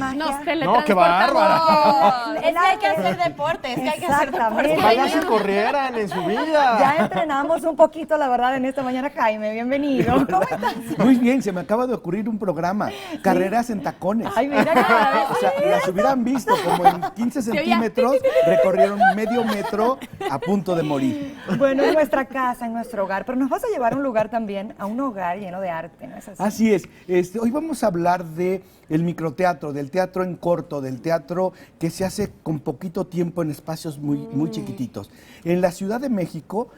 magia. Nos No, teletransportamos. qué bárbara. Es que hay que hacer deporte, es que hay que hacer Exactamente. deporte. Ojalá si corrieran en su vida. Ya entrenamos un poquito, la verdad, en esta mañana. Jaime, bienvenido. ¿Cómo estás? Muy bien, se me acaba de ocurrir un programa, Carreras en Tacones. Ay, mira cada vez. O sea, las hubieran visto como en 15 centímetros, recorrieron medio metro a punto de morir. Bueno, en nuestra casa, en nuestro hogar, pero nos vas a llevar a un lugar también, a un hogar lleno de arte, ¿no es así? Así es. Hoy vamos a hablar de el microteatro, del teatro en corto, del teatro que se hace con poquito tiempo en espacios muy chiquititos. En la Ciudad de México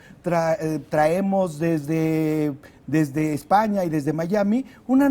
traemos desde España y desde Miami una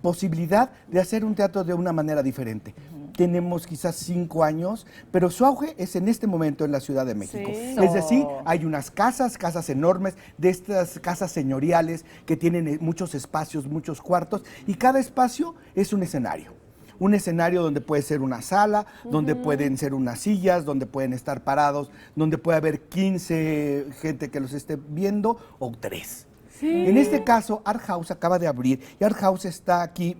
posibilidad de hacer un teatro de una manera diferente. Tenemos quizás 5 años, pero su auge es en este momento en la Ciudad de México. Sí. Es decir, hay unas casas enormes, de estas casas señoriales que tienen muchos espacios, muchos cuartos, y cada espacio es un escenario. Un escenario donde puede ser una sala, donde pueden ser unas sillas, donde pueden estar parados, donde puede haber 15 gente que los esté viendo o 3. Sí. En este caso, Art House acaba de abrir y Art House está aquí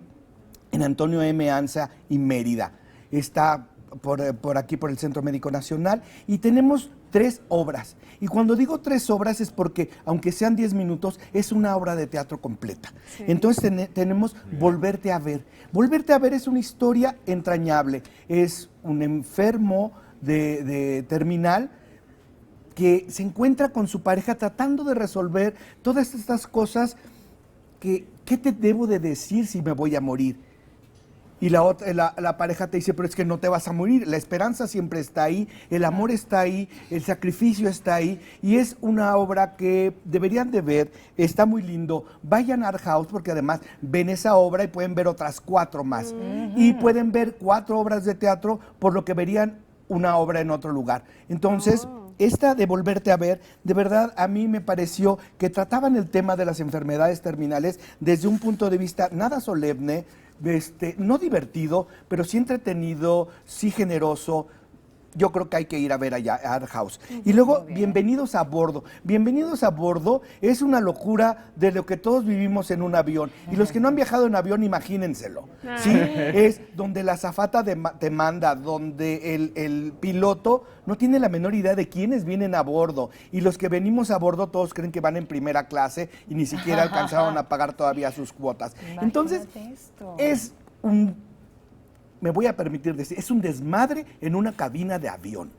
en Antonio M. Anza y Mérida. Está por aquí, por el Centro Médico Nacional, y tenemos 3 obras. Y cuando digo 3 obras es porque, aunque sean 10 minutos, es una obra de teatro completa. Sí. Entonces tenemos Volverte a ver. Volverte a ver es una historia entrañable. Es un enfermo de terminal que se encuentra con su pareja tratando de resolver todas estas cosas que, ¿qué te debo de decir si me voy a morir? Y la pareja te dice, pero es que no te vas a morir, la esperanza siempre está ahí, el amor está ahí, el sacrificio está ahí, y es una obra que deberían de ver, está muy lindo. Vayan a Art House porque además ven esa obra y pueden ver otras 4 más. Y pueden ver 4 obras de teatro por lo que verían una obra en otro lugar. Entonces, esta de Volverte a ver, de verdad a mí me pareció que trataban el tema de las enfermedades terminales desde un punto de vista nada solemne, no divertido, pero sí entretenido, sí generoso. Yo creo que hay que ir a ver allá a Art House. Y luego, Bienvenidos a Bordo. Bienvenidos a Bordo es una locura de lo que todos vivimos en un avión. Y los que no han viajado en avión, imagínenselo. ¿Sí? Es donde la azafata te manda, donde el piloto no tiene la menor idea de quiénes vienen a bordo. Y los que venimos a bordo, todos creen que van en primera clase y ni siquiera alcanzaron a pagar todavía sus cuotas. Entonces, es me voy a permitir decir, es un desmadre en una cabina de avión.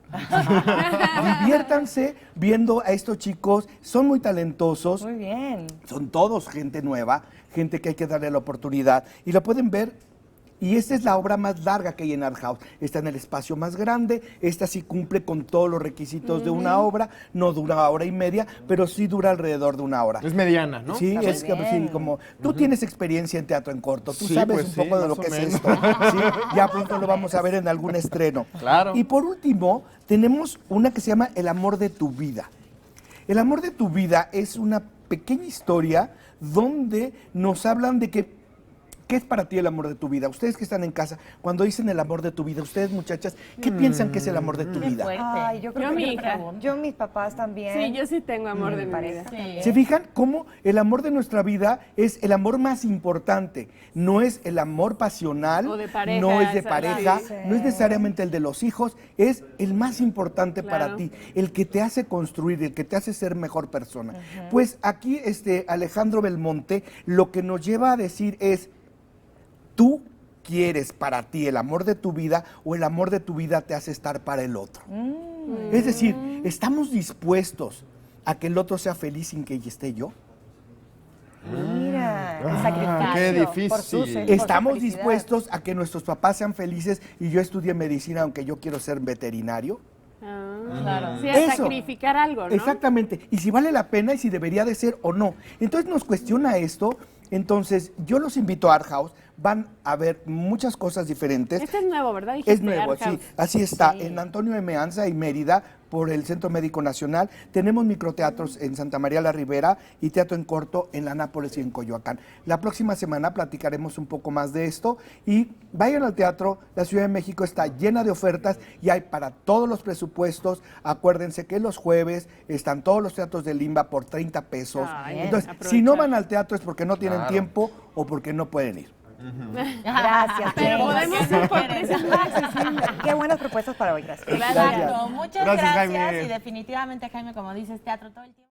Diviértanse viendo a estos chicos, son muy talentosos. Muy bien. Son todos gente nueva, gente que hay que darle la oportunidad. Y lo pueden ver. Y esta es la obra más larga que hay en Art House. Está en el espacio más grande. Esta sí cumple con todos los requisitos de una obra. No dura 1 hora y media, pero sí dura alrededor de 1 hora. Es mediana, ¿no? Sí, Está es muy que sí, bien. como tú tienes experiencia en teatro en corto, tú Sí, sabes pues un sí, poco de lo más que o es menos. esto. ¿Sí? Ya pronto lo vamos a ver en algún estreno. Claro. Y por último, tenemos una que se llama El amor de tu vida. El amor de tu vida es una pequeña historia donde nos hablan de que ¿qué es para ti el amor de tu vida? Ustedes que están en casa, cuando dicen el amor de tu vida, ustedes muchachas, ¿qué piensan que es el amor de tu vida? Ay, yo creo Yo, que mi hija. Yo, mis papás también. Sí, yo sí tengo amor de mi pareja vida. también. ¿Se fijan cómo el amor de nuestra vida es el amor más importante? No es el amor pasional, O de pareja, no es de esa, pareja, sí. no es necesariamente el de los hijos, es el más importante para Claro. ti, el que te hace construir, el que te hace ser mejor persona. Pues aquí Alejandro Belmonte lo que nos lleva a decir es, ¿tú quieres para ti el amor de tu vida o el amor de tu vida te hace estar para el otro? Es decir, ¿estamos dispuestos a que el otro sea feliz sin que esté yo? Mira, el Ah, sacrificio. qué difícil. por su ¿Estamos felicidad. dispuestos a que nuestros papás sean felices y yo estudie medicina aunque yo quiero ser veterinario? Claro. Sí, a Eso. sacrificar algo, ¿no? Exactamente. Y si vale la pena y si debería de ser o no. Entonces nos cuestiona esto. Entonces yo los invito a Art House. Van a ver muchas cosas diferentes. Este es nuevo, ¿verdad? Dijiste, Es nuevo, Art sí. House. Así está. Sí. En Antonio M. Anza y Mérida, por el Centro Médico Nacional. Tenemos microteatros en Santa María la Ribera y teatro en corto en la Nápoles y en Coyoacán. La próxima semana platicaremos un poco más de esto y vayan al teatro. La Ciudad de México está llena de ofertas y hay para todos los presupuestos. Acuérdense que los jueves están todos los teatros de Limba por 30 pesos. Ay, Entonces, aprovechar. si no van al teatro es porque no tienen Claro. tiempo o porque no pueden ir. Gracias. Pero James. podemos ser cómplices muy accesibles. Qué buenas propuestas para hoy, gracias. Exacto. Muchas Gracias, gracias. Jaime. Y definitivamente, Jaime, como dices, teatro todo el tiempo.